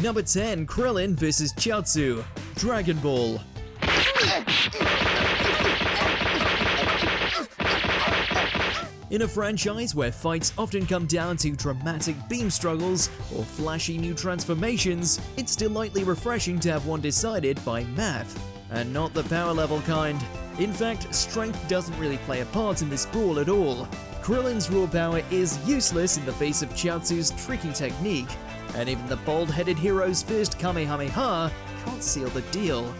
Number 10. Krillin vs. Chiaotzu. Dragon Ball. In a franchise where fights often come down to dramatic beam struggles or flashy new transformations, it's delightfully refreshing to have one decided by math, and not the power level kind. In fact, strength doesn't really play a part in this brawl at all. Krillin's raw power is useless in the face of Chiaotzu's tricky technique, and even the bald-headed hero's first Kamehameha can't seal the deal.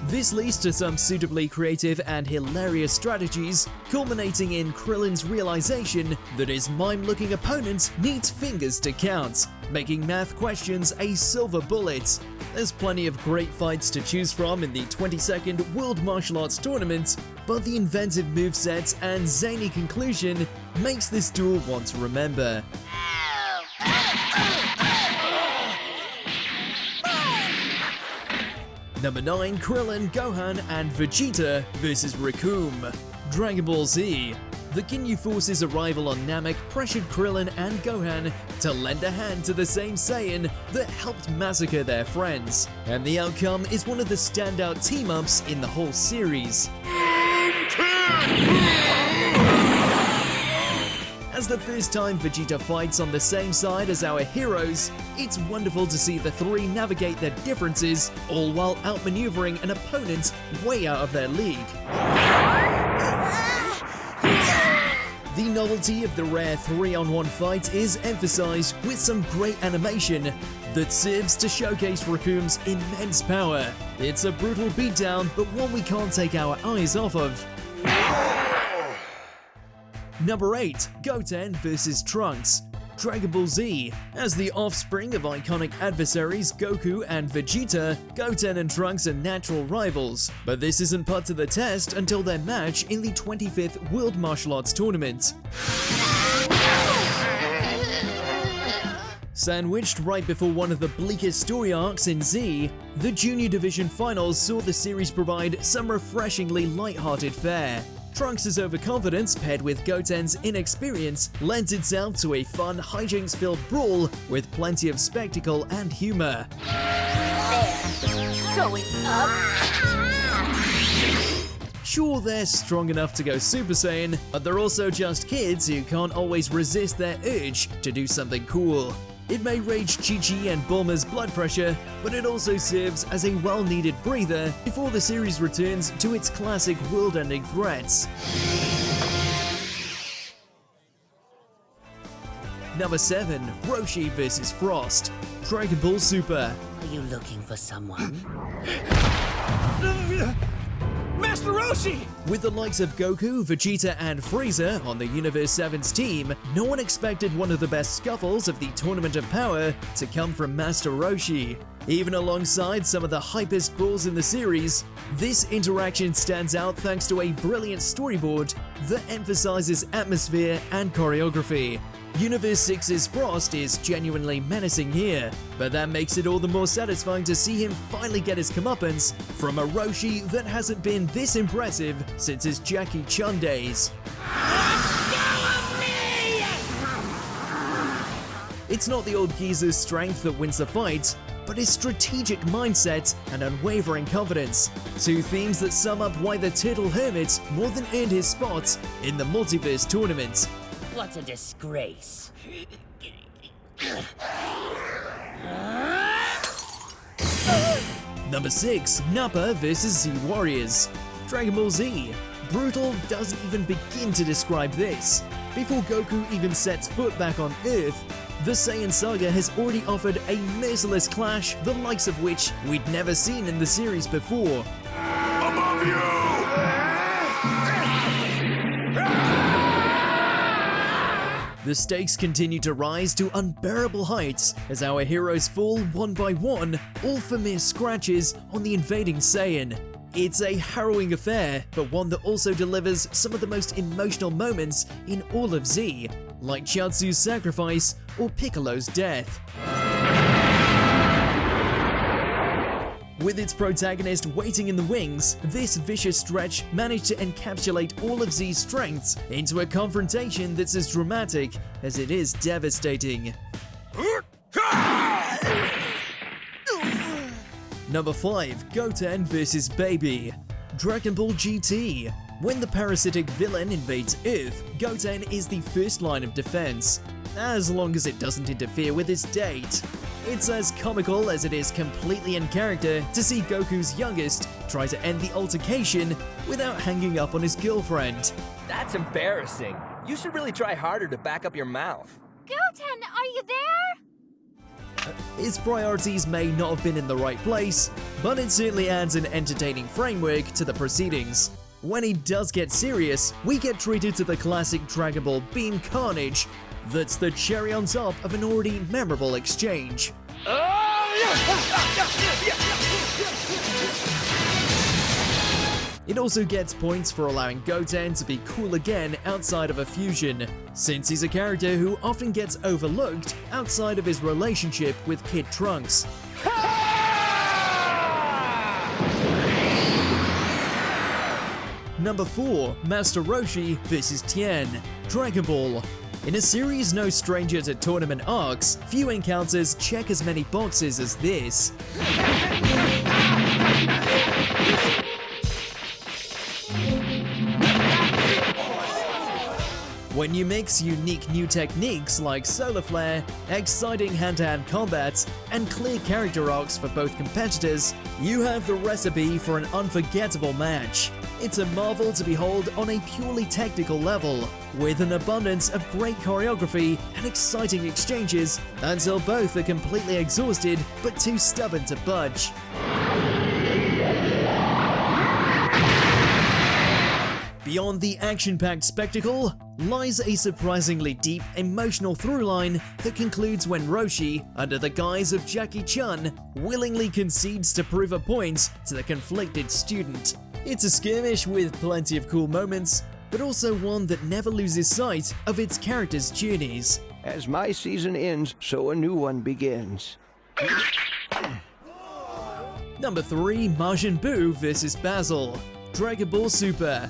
This leads to some suitably creative and hilarious strategies, culminating in Krillin's realization that his mime-looking opponent needs fingers to count, making math questions a silver bullet. There's plenty of great fights to choose from in the 22nd World Martial Arts Tournament, but the inventive movesets and zany conclusion makes this duel one to remember. Number 9. Krillin, Gohan, and Vegeta vs. Recoome. Dragon Ball Z. The Ginyu Force's arrival on Namek pressured Krillin and Gohan to lend a hand to the same Saiyan that helped massacre their friends, and the outcome is one of the standout team-ups in the whole series. As the first time Vegeta fights on the same side as our heroes, it's wonderful to see the three navigate their differences, all while outmaneuvering an opponent way out of their league. The novelty of the rare 3-on-1 fight is emphasized with some great animation that serves to showcase Recoome's immense power. It's a brutal beatdown, but one we can't take our eyes off of. Number 8. Goten vs. Trunks. Dragon Ball Z. As the offspring of iconic adversaries Goku and Vegeta, Goten and Trunks are natural rivals, but this isn't put to the test until their match in the 25th World Martial Arts Tournament. Sandwiched right before one of the bleakest story arcs in Z, the Junior Division Finals saw the series provide some refreshingly light-hearted fare. Trunks' overconfidence paired with Goten's inexperience lends itself to a fun, hijinks-filled brawl with plenty of spectacle and humor. There. Going up. Sure, they're strong enough to go Super Saiyan, but they're also just kids who can't always resist their urge to do something cool. It may raise Chi-Chi and Bulma's blood pressure, but it also serves as a well-needed breather before the series returns to its classic world-ending threats. Number 7. Roshi vs. Frost. Dragon Ball Super. Are you looking for someone? Master Roshi! With the likes of Goku, Vegeta, and Frieza on the Universe 7's team, no one expected one of the best scuffles of the Tournament of Power to come from Master Roshi. Even alongside some of the hypest brawls in the series, this interaction stands out thanks to a brilliant storyboard that emphasizes atmosphere and choreography. Universe 6's Frost is genuinely menacing here, but that makes it all the more satisfying to see him finally get his comeuppance from a Roshi that hasn't been this impressive since his Jackie Chun days. It's not the old geezer's strength that wins the fight, but his strategic mindset and unwavering confidence, two themes that sum up why the Turtle Hermit more than earned his spot in the Multiverse Tournament. What a disgrace. Number 6. Nappa vs. Z Warriors. Dragon Ball Z. Brutal doesn't even begin to describe this. Before Goku even sets foot back on Earth, the Saiyan saga has already offered a merciless clash the likes of which we'd never seen in the series before. Above you! The stakes continue to rise to unbearable heights as our heroes fall one by one, all for mere scratches on the invading Saiyan. It's a harrowing affair, but one that also delivers some of the most emotional moments in all of Z, like Chiaotzu's sacrifice or Piccolo's death. With its protagonist waiting in the wings, this vicious stretch managed to encapsulate all of Z's strengths into a confrontation that's as dramatic as it is devastating. Number 5. Goten vs. Baby. Dragon Ball GT. When the parasitic villain invades Earth, Goten is the first line of defense, as long as it doesn't interfere with his date. It's as comical as it is completely in character to see Goku's youngest try to end the altercation without hanging up on his girlfriend. That's embarrassing. You should really try harder to back up your mouth. Goten, are you there? His priorities may not have been in the right place, but it certainly adds an entertaining framework to the proceedings. When he does get serious, we get treated to the classic Dragon Ball Beam Carnage. That's the cherry on top of an already memorable exchange. It also gets points for allowing Goten to be cool again outside of a fusion, since he's a character who often gets overlooked outside of his relationship with Kid Trunks. Number 4. Master Roshi vs. Tien. Dragon Ball. In a series no stranger to tournament arcs, few encounters check as many boxes as this. When you mix unique new techniques like solar flare, exciting hand-to-hand combats, and clear character arcs for both competitors, you have the recipe for an unforgettable match. It's a marvel to behold on a purely technical level, with an abundance of great choreography and exciting exchanges until both are completely exhausted but too stubborn to budge. Beyond the action-packed spectacle lies a surprisingly deep emotional through-line that concludes when Roshi, under the guise of Jackie Chun, willingly concedes to prove a point to the conflicted student. It's a skirmish with plenty of cool moments, but also one that never loses sight of its characters' journeys. As my season ends, so a new one begins. Number 3. Majin Buu vs. Basil. Dragon Ball Super.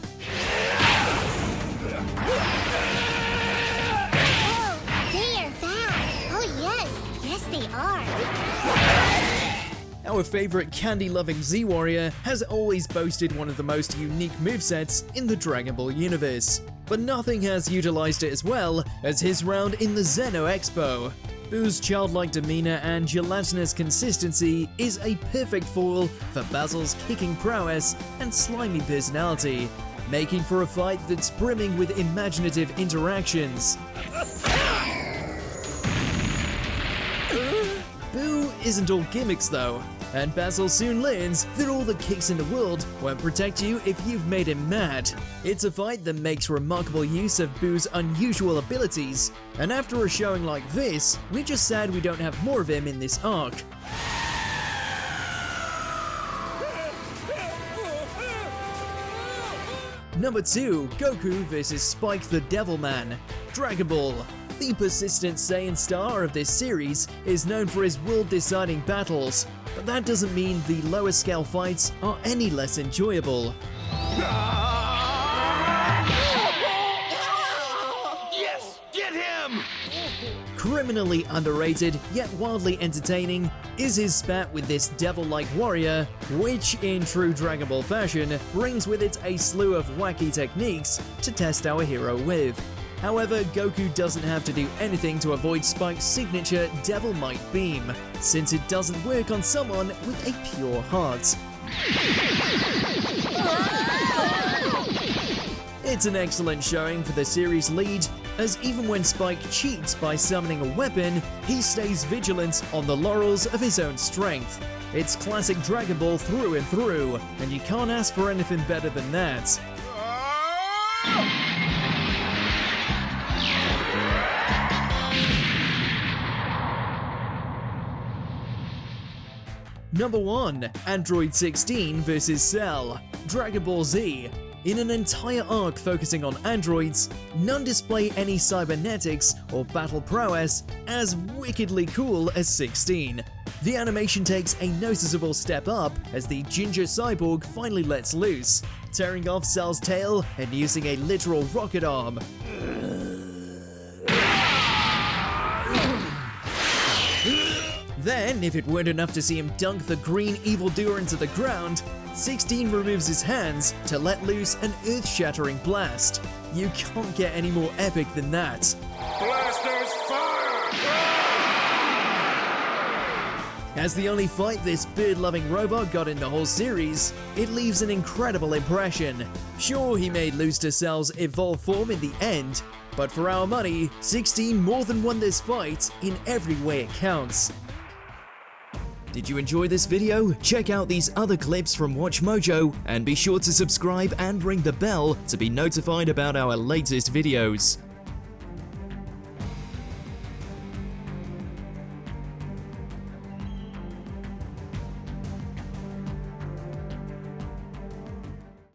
Our favorite candy-loving Z-Warrior has always boasted one of the most unique movesets in the Dragon Ball universe, but nothing has utilized it as well as his round in the Zeno Expo. Buu's childlike demeanor and gelatinous consistency is a perfect foil for Basil's kicking prowess and slimy personality, making for a fight that's brimming with imaginative interactions. Buu isn't all gimmicks though, and Basil soon learns that all the kicks in the world won't protect you if you've made him mad. It's a fight that makes remarkable use of Buu's unusual abilities, and after a showing like this, we're just sad we don't have more of him in this arc. Number 2. Goku vs. Spike the Devilman. Dragon Ball. The persistent Saiyan star of this series is known for his world-deciding battles, but that doesn't mean the lower scale fights are any less enjoyable. Yes! Get him! Criminally underrated, yet wildly entertaining, is his spat with this devil-like warrior, which, in true Dragon Ball fashion, brings with it a slew of wacky techniques to test our hero with. However, Goku doesn't have to do anything to avoid Spike's signature Devil Might Beam, since it doesn't work on someone with a pure heart. It's an excellent showing for the series lead, as even when Spike cheats by summoning a weapon, he stays vigilant on the laurels of his own strength. It's classic Dragon Ball through and through, and you can't ask for anything better than that. Number 1. Android 16 vs. Cell. Dragon Ball Z. In an entire arc focusing on androids, none display any cybernetics or battle prowess as wickedly cool as 16. The animation takes a noticeable step up as the ginger cyborg finally lets loose, tearing off Cell's tail and using a literal rocket arm. Then, if it weren't enough to see him dunk the green evildoer into the ground, 16 removes his hands to let loose an earth-shattering blast. You can't get any more epic than that. Blasters, fire! As the only fight this bird-loving robot got in the whole series, it leaves an incredible impression. Sure, he made loose to Cell's evolved form in the end, but for our money, 16 more than won this fight in every way it counts. Did you enjoy this video? Check out these other clips from WatchMojo and be sure to subscribe and ring the bell to be notified about our latest videos.